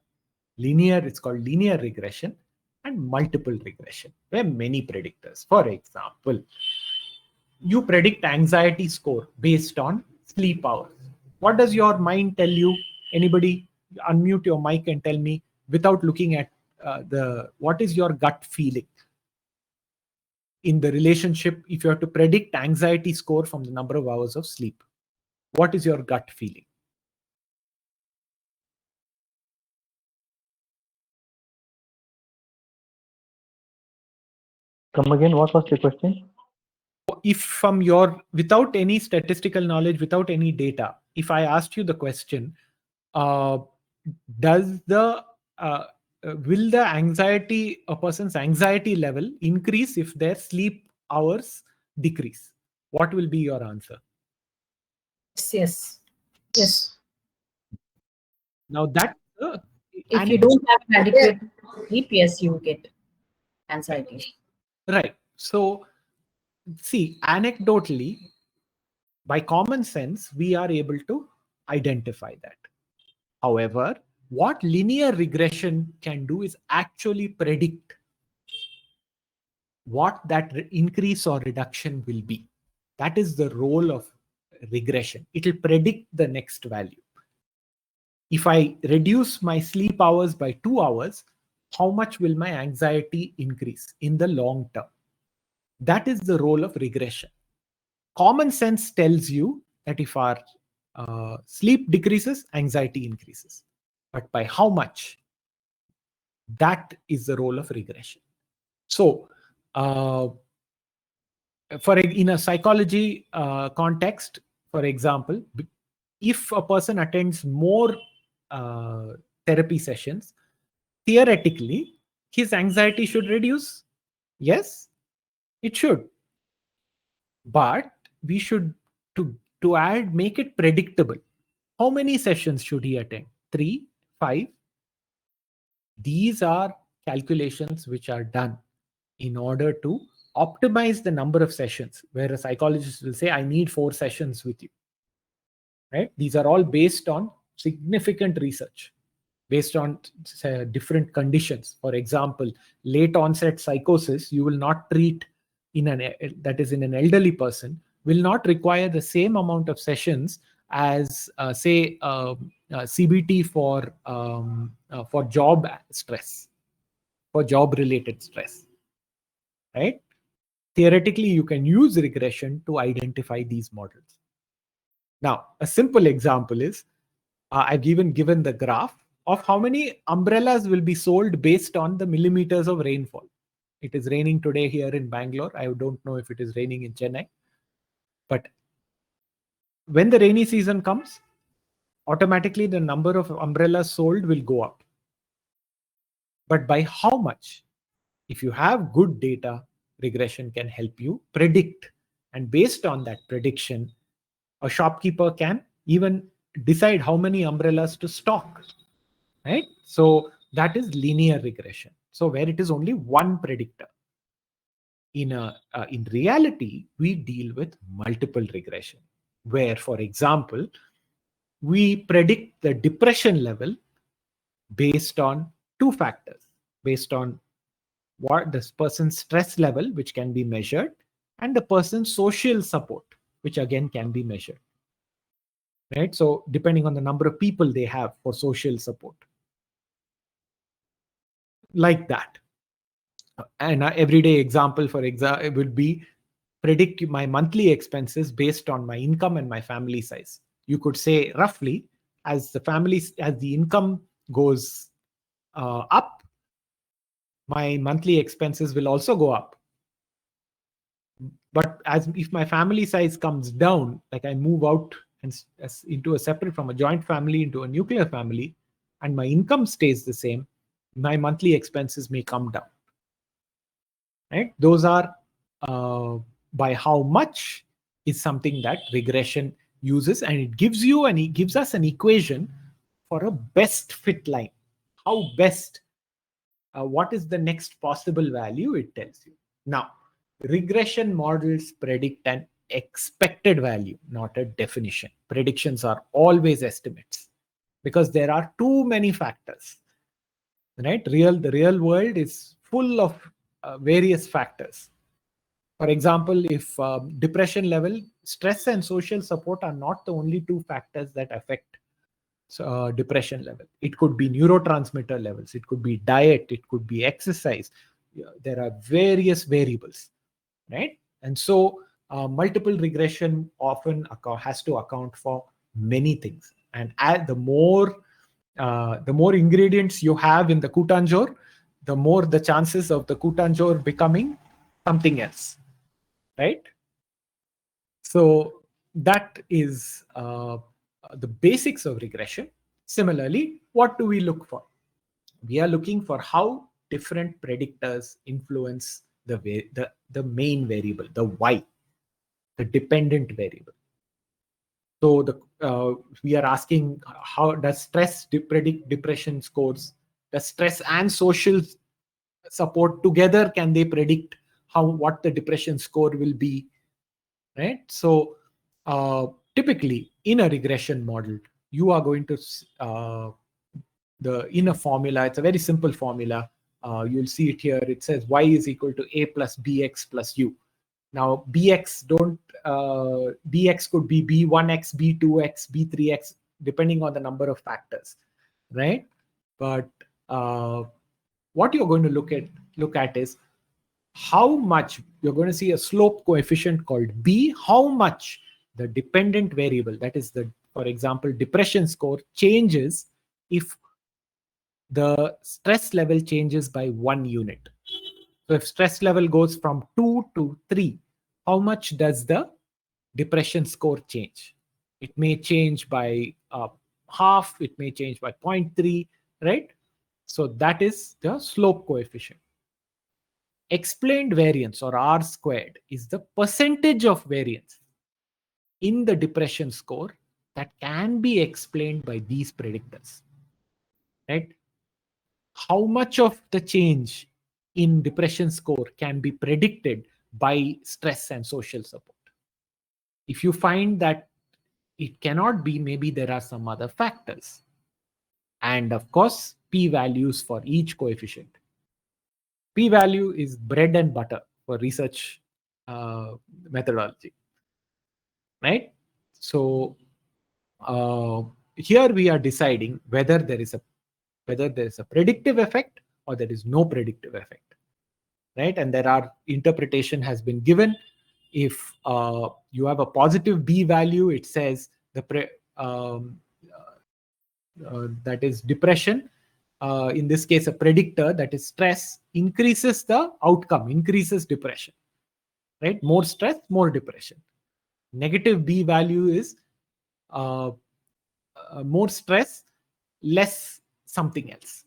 linear, it's called linear regression, and multiple regression, where many predictors. For example, you predict anxiety score based on sleep hours. What does your mind tell you? Anybody unmute your mic and tell me, without looking at what is your gut feeling in the relationship if you have to predict anxiety score from the number of hours of sleep? What is your gut feeling? Come again, what was the question? If from without any statistical knowledge, without any data, if I asked you the question, will the a person's anxiety level increase if their sleep hours decrease? What will be your answer? Yes. Yes. Now that If you don't have adequate sleep, yes, you get anxiety. right. So see, anecdotally, by common sense, we are able to identify that. However, what linear regression can do is actually predict what that increase or reduction will be. That is the role of regression. It will predict the next value. If I reduce my sleep hours by 2 hours, how much will my anxiety increase in the long term? That is the role of regression. Common sense tells you that if our sleep decreases, anxiety increases. But by how much? That is the role of regression. So, in a psychology context, for example, if a person attends more therapy sessions, theoretically, his anxiety should reduce. Yes, it should. But we should, make it predictable. How many sessions should he attend? 3, 5? These are calculations which are done in order to optimize the number of sessions, where a psychologist will say, I need 4 sessions with you. Right? These are all based on significant research. based on different conditions. For example, late onset psychosis, you will not treat in an elderly person, will not require the same amount of sessions as say CBT for job stress, for job related stress, right? Theoretically, you can use regression to identify these models. Now, a simple example is I've given the graph of how many umbrellas will be sold based on the millimeters of rainfall. It is raining today here in Bangalore. I don't know if it is raining in Chennai. But when the rainy season comes, automatically the number of umbrellas sold will go up. But by how much? If you have good data, regression can help you predict. And based on that prediction, a shopkeeper can even decide how many umbrellas to stock, right? So that is linear regression. So where it is only one predictor. In reality, we deal with multiple regression, where, for example, we predict the depression level based on two factors, based on what this person's stress level, which can be measured, and the person's social support, which again can be measured. Right? So depending on the number of people they have for social support. Like that. And an everyday example, for example, it would be predict my monthly expenses based on my income and my family size. You could say roughly, as the income goes up, my monthly expenses will also go up. But if my family size comes down, like I move out into a separate, from a joint family into a nuclear family, and my income stays the same, my monthly expenses may come down. Right? Those are by how much is something that regression uses, and it gives us an equation for a best fit line. How best, what is the next possible value, it tells you. Now, regression models predict an expected value, not a definition. Predictions are always estimates because there are too many factors. Right? The real world is full of various factors. For example, if depression level, stress and social support are not the only two factors that affect depression level. It could be neurotransmitter levels, it could be diet, it could be exercise. There are various variables, right? And so multiple regression often has to account for many things. And the more ingredients you have in the kutanjor, the more the chances of the kutanjor becoming something else, right? So that is the basics of regression. Similarly, what do we look for? We are looking for how different predictors influence the main variable, the y, the dependent variable. So we are asking, how does stress predict depression scores? Does stress and social support together, can they predict what the depression score will be? Right? So typically in a regression model, you are going to in a formula, it's a very simple formula. You'll see it here. It says y is equal to a plus bx plus u. Now bx bx could be b1x, b2x, b3x, depending on the number of factors, right? But what you're going to look at is how much you're going to see a slope coefficient called b, how much the dependent variable, that is for example, depression score, changes if the stress level changes by 1 unit. So if stress level goes from 2 to 3, how much does the depression score change? It may change by half, it may change by 0.3, right? So that is the slope coefficient. Explained variance, or R squared, is the percentage of variance in the depression score that can be explained by these predictors, right? How much of the change in depression score can be predicted by stress and social support? If you find that it cannot be, maybe there are some other factors. and of course, p-values for each coefficient. P-value is bread and butter for research methodology, right? So here we are deciding whether there is a predictive effect or there is no predictive effect, right? And there are interpretation has been given. If you have a positive b value, it says that is depression. In this case, a predictor, that is stress, increases the outcome, increases depression, right? More stress, more depression. Negative b value is more stress, less something else,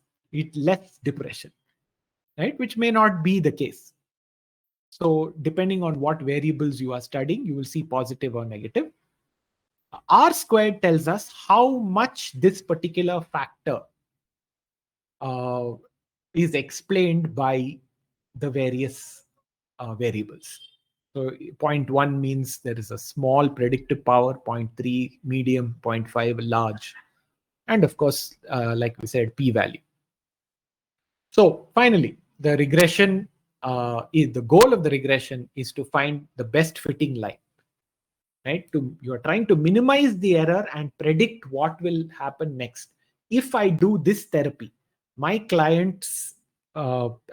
less depression, right? Which may not be the case. So depending on what variables you are studying, you will see positive or negative. R squared tells us how much this particular factor is explained by the various variables. So 0.1 means there is a small predictive power, 0.3 medium, 0.5 large, and of course, like we said, p-value. So finally, the regression is the goal of the regression is to find the best fitting line, right? You are trying to minimize the error and predict what will happen next. If I do this therapy, my client's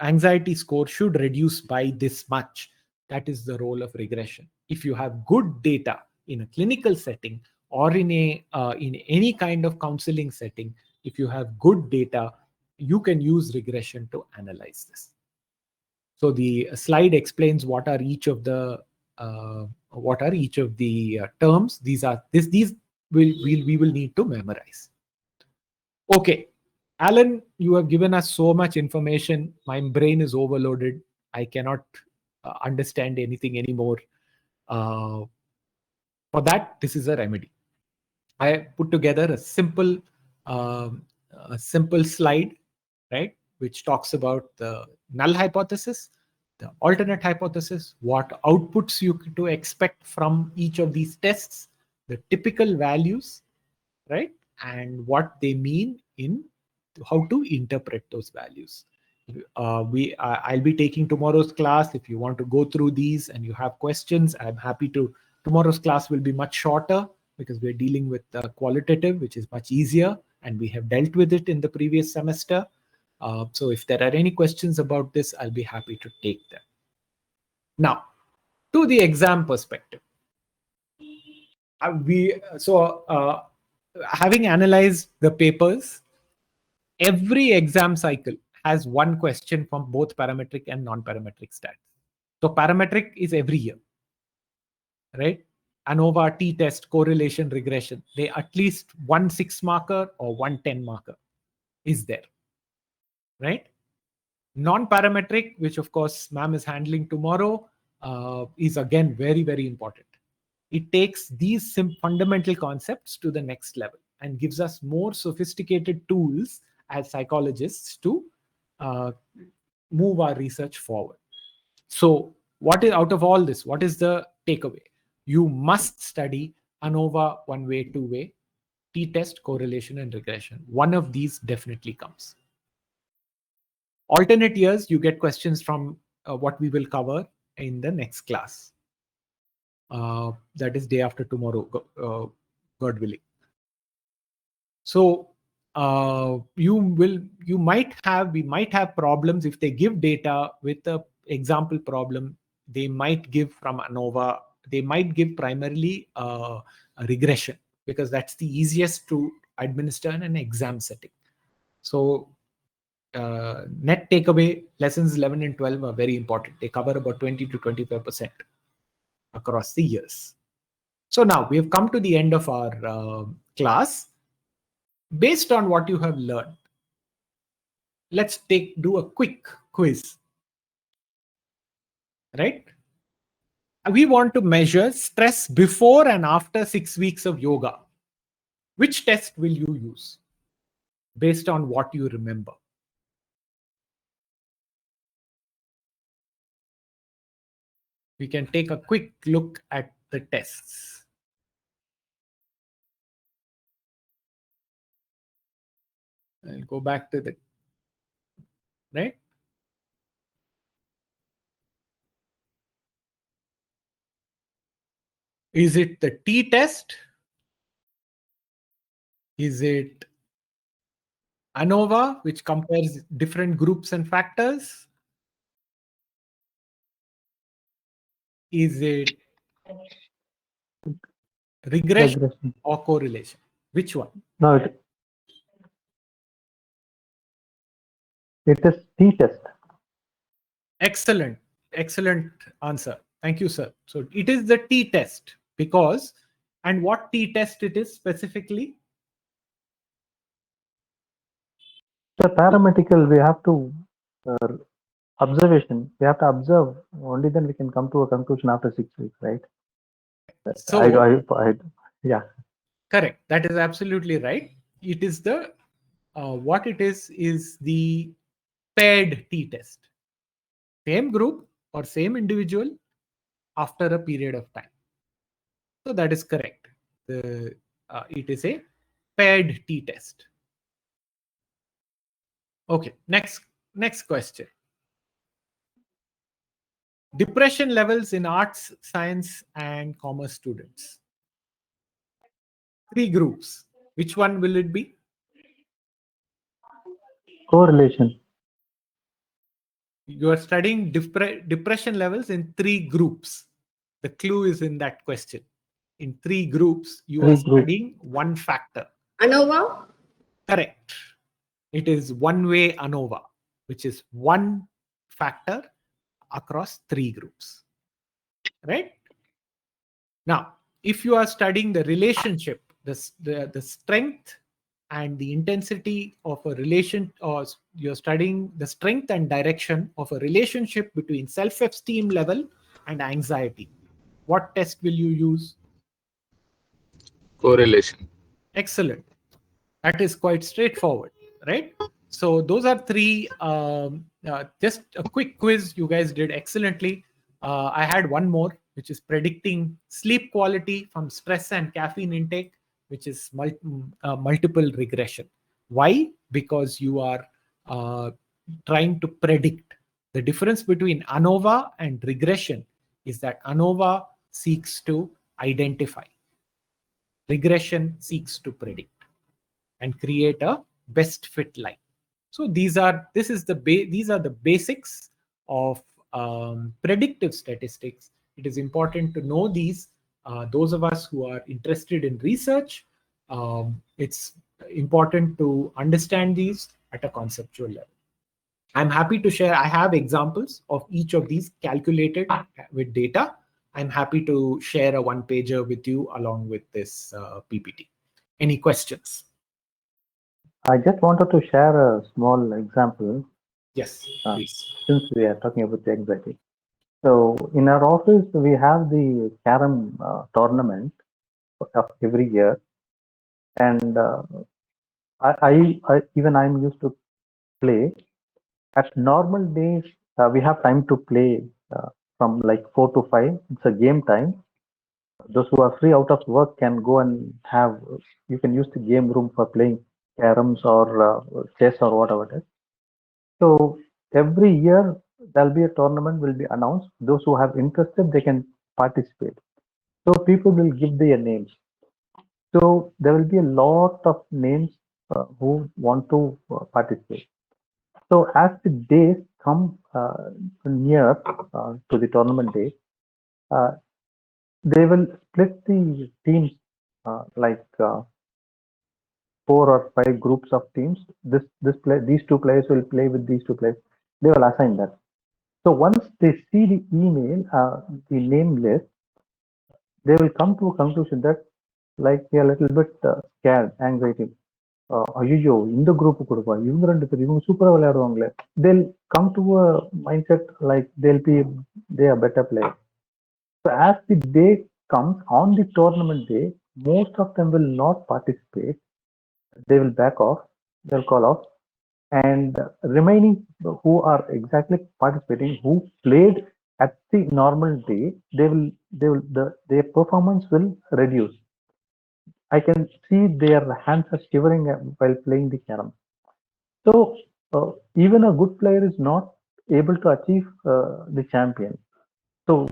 anxiety score should reduce by this much. That is the role of regression. If you have good data in a clinical setting or in any kind of counseling setting, if you have good data, you can use regression to analyze this. So the slide explains what are each of the terms. These we will need to memorize. Okay, Alan, you have given us so much information. My brain is overloaded. I cannot understand anything anymore. For that, this is a remedy. I put together a simple slide, right, which talks about the null hypothesis, the alternate hypothesis, what outputs you to expect from each of these tests, the typical values, right, and what they mean in how to interpret those values. I'll be taking tomorrow's class. If you want to go through these and you have questions, I'm happy to. Tomorrow's class will be much shorter because we're dealing with qualitative, which is much easier, and we have dealt with it in the previous semester. So if there are any questions about this, I'll be happy to take them. Now, to the exam perspective. Having analyzed the papers, every exam cycle has one question from both parametric and non-parametric stats. So parametric is every year, right? ANOVA, t-test, correlation, regression. They at least one 6-marker or one 10-marker is there, right? Non-parametric, which of course ma'am is handling tomorrow, is again very, very important. It takes these fundamental concepts to the next level and gives us more sophisticated tools as psychologists to move our research forward. So what is out of all this? What is the takeaway? You must study ANOVA one way, two way, t-test, correlation, and regression. One of these definitely comes. Alternate years, you get questions from what we will cover in the next class. That is day after tomorrow, God willing. So we might have problems if they give data with the example problem. They might give from ANOVA. They might give primarily a regression because that's the easiest to administer in an exam setting. So net takeaway, lessons 11 and 12 are very important. They cover about 20 to 25% across the years. So now we have come to the end of our class. Based on what you have learned, let's do a quick quiz. Right? We want to measure stress before and after 6 weeks of yoga. Which test will you use based on what you remember? We can take a quick look at the tests. I'll go back to the right. Is it the t-test? Is it ANOVA, which compares different groups and factors? Is it regression or correlation? Which one? No, it is t-test. Excellent. Excellent answer. Thank you, sir. So it is the t-test because, and what t-test it is specifically? The parametrical, we have to observation. We have to observe. Only then we can come to a conclusion after 6 weeks, right? So, yeah. Correct. That is absolutely right. It is the, what it is the paired t-test. Same group or same individual after a period of time. So that is correct. It is a paired t-test. Okay, next question. Depression levels in arts, science, and commerce students. 3 groups. Which one will it be? Correlation. You are studying depression levels in 3 groups. The clue is in that question. In 3 groups, you are studying one factor. ANOVA? Correct. It is one-way ANOVA, which is one factor across 3 groups. Right? Now, if you are studying the relationship, the strength and the intensity of a relation, or you're studying the strength and direction of a relationship between self-esteem level and anxiety, what test will you use? Correlation. Excellent. That is quite straightforward, right? So those are 3. Just a quick quiz. You guys did excellently. I had one more, which is predicting sleep quality from stress and caffeine intake, which is multiple regression. Why? Because you are trying to predict. The difference between ANOVA and regression is that ANOVA seeks to identify. Regression seeks to predict and create a best fit line. So these are the basics of predictive statistics. It is important to know these. Those of us who are interested in research, it's important to understand these at a conceptual level. I'm happy to share. I have examples of each of these calculated with data. I'm happy to share a one-pager with you along with this PPT. Any questions? I just wanted to share a small example. Yes, please. Since we are talking about the anxiety. So in our office, we have the carom tournament of every year. And I even I'm used to play. At normal days, we have time to play from like 4 to 5. It's a game time. Those who are free out of work can go and you can use the game room for playing caroms or chess or whatever it is. So every year there'll be a tournament will be announced. Those who have interested, they can participate. So people will give their names. So there will be a lot of names who want to participate. So as the days come near to the tournament day, they will split the teams like 4 or 5 groups of teams. These 2 players will play with these 2 players. They will assign that. So once they see the email, the name list, they will come to a conclusion that like a little bit scared, anxiety. ஐயோ இந்த group கொடுப்பா இவங்க 2 பேர் இவங்க சூப்பரா விளையாடுவாங்களே. They'll come to a mindset like they are better players. So as the day comes on the tournament day, most of them will not participate. They will back off. They'll call off. And remaining who are exactly participating, who played at the normal day, their performance will reduce. I can see their hands are shivering while playing the carom. So even a good player is not able to achieve the champion. So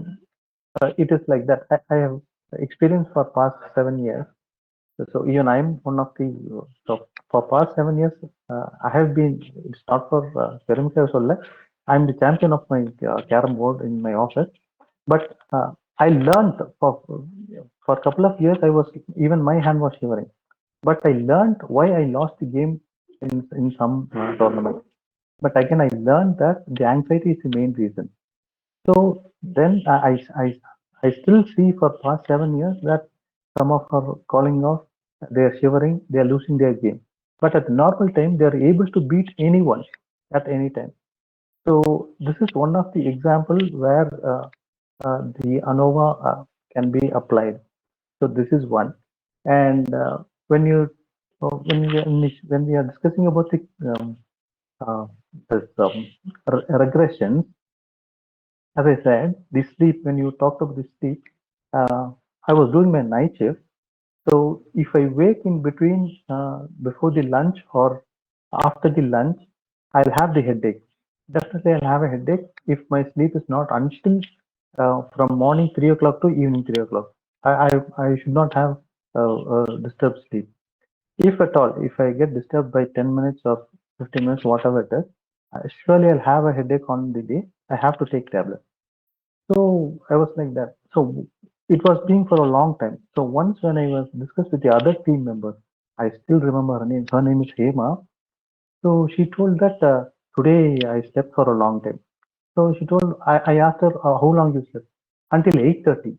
it is like that. I have experienced for past 7 years. So even I'm one of the so for past 7 years I have been. It's not for Parametric also. I'm the champion of my carom board in my office. But I learned for a couple of years. I was even my hand was shivering. But I learned why I lost the game in some tournament. But again, I learned that the anxiety is the main reason. So then I still see for past 7 years that some of are calling off, they are shivering, they are losing their game. But at normal time, they are able to beat anyone at any time. So this is one of the example where the ANOVA can be applied. So this is one. And when you when we are discussing about the uh, this regression, as I said, the sleep, when you talked about the sleep, I was doing my night shift. So if I wake in between before the lunch or after the lunch, I'll have the headache. Definitely, I'll have a headache if my sleep is not until from morning 3 o'clock to evening 3 o'clock. I should not have disturbed sleep. If at all, if I get disturbed by 10 minutes or 15 minutes, whatever it is, surely I'll have a headache on the day. I have to take tablets. So I was like that. So it was being for a long time. So once when I was discussed with the other team members, I still remember her name. Her name is Hema. So she told that today I slept for a long time. So she told, I asked her how long you slept until 8:30.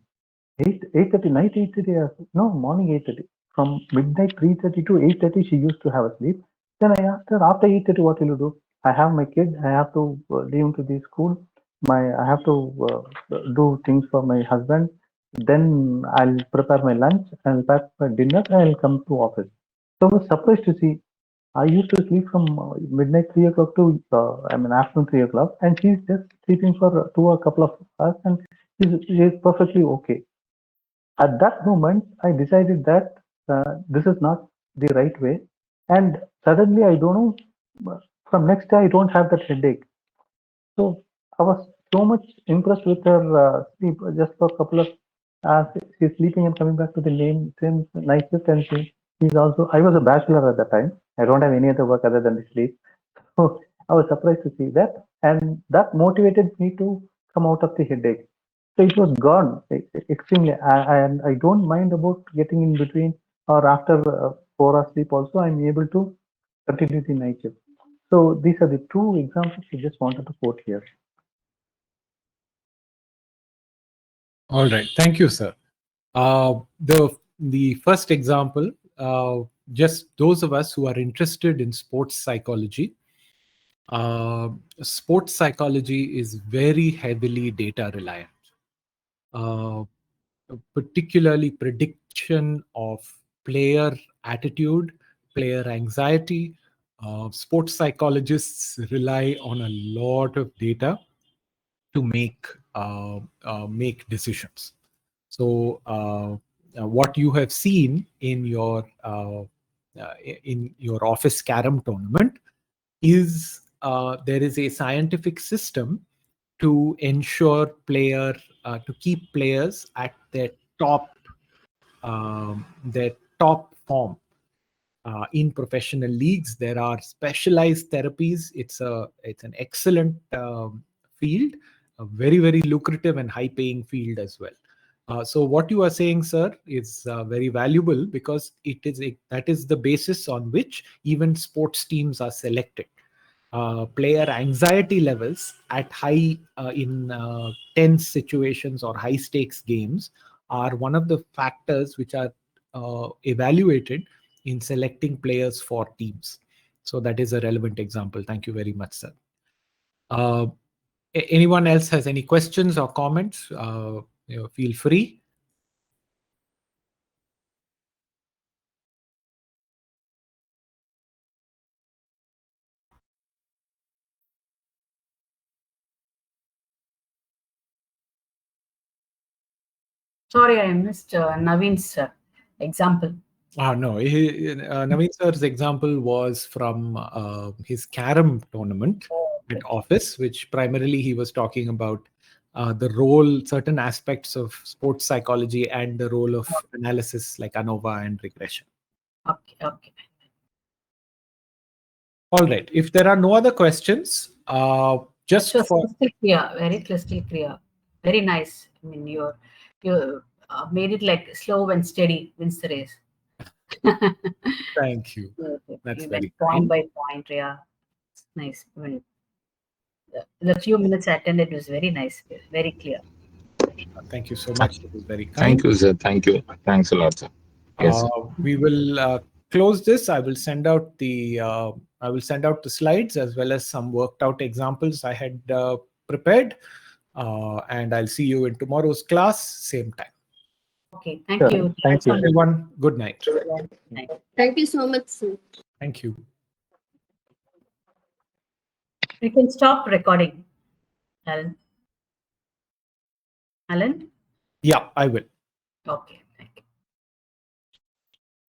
8:30 night 8:30 no morning 8:30 from midnight 3:30 to 8:30 she used to have a sleep. Then I asked her after 8:30 what will you do? I have my kid. I have to leave him to the school. I have to do things for my husband. Then I'll prepare my lunch. I'll pack my dinner. I'll come to office. So I was surprised to see I used to sleep from midnight 3 o'clock to afternoon 3 o'clock, and she's just sleeping for a couple of hours, and she's perfectly okay. At that moment, I decided that this is not the right way. And suddenly, I don't know, from next day, I don't have that headache. So I was so much impressed with her sleep just for a couple of hours. She's sleeping and coming back to the same night shift. And she's also, I was a bachelor at that time. I don't have any other work other than the sleep. So I was surprised to see that. And that motivated me to come out of the headache. So it was gone extremely. I don't mind about getting in between or after 4 hours sleep also, I'm able to continue the night shift. So these are the two examples I just wanted to quote here. All right. Thank you, sir. The first example, just those of us who are interested in sports psychology, sports psychology is very heavily data reliant. Particularly prediction of player attitude, player anxiety. Sports psychologists rely on a lot of data to make decisions. So what you have seen in your office carom tournament is there is a scientific system to ensure to keep players at their top form. In professional leagues, there are specialized therapies. It's an excellent field, a very, very lucrative and high paying field as well. So what you are saying, sir, is very valuable because that is the basis on which even sports teams are selected. Player anxiety levels at high in tense situations or high stakes games are one of the factors which are evaluated in selecting players for teams. So that is a relevant example. Thank you very much, sir. Anyone else has any questions or comments? Feel free. Sorry, I missed Naveen's example. No, Naveen sir's example was from his carom tournament at office, which primarily he was talking about the role, certain aspects of sports psychology and the role of analysis like ANOVA and regression. Okay, okay. All right. If there are no other questions, just So for crystal clear, very crystal clear, very nice. I mean, you made it like slow and steady wins the race. thank you. That's You very went point kind. by point, yeah. Nice. I mean, the few minutes I attended was very nice, very clear. Thank you so much. It was very kind. Thank you, sir. Thank you. Thanks a lot, sir. Yes, sir. We will close this. I will send out the slides as well as some worked out examples I had prepared, and I'll see you in tomorrow's class, same time. Okay, thank Sure. you. Thank you. Everyone, good night. Thank you so much, sir. Thank you. We can stop recording, Alan. Alan? Yeah, I will. Okay.